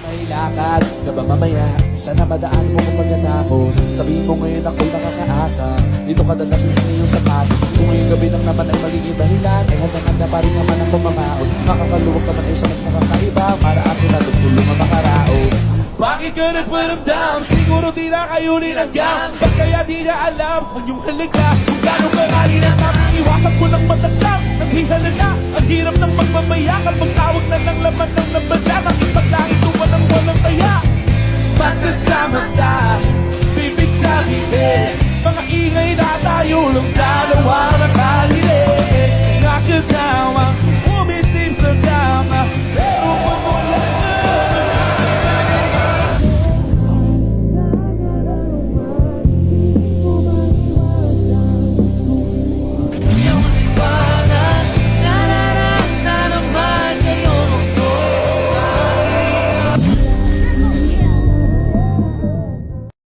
May lakad ka ba mamaya? Sana madaan mo kung pagkatapos. Sabihin mo ngayon ako'y nakakaasa. Dito ka dalasin ng iyong sapatos. Kung ngayong gabi lang naman ang maligid dahilan, ay handa-handa pa rin naman ang pumamaos. Makakaluwag naman ay sa mas nakakaiba, para akin na tutulong ang makaraos. Bakit ka nag-put them down? Siguro di na kayo nilagang. Ba't kaya di na alam ang iyong halaga? Kung gano'ng karali na iwasan ko ng mataglang. Naghihalala, ang hirap ng magmamayakal. Magtawag na ng laman ng nabala. Makipagla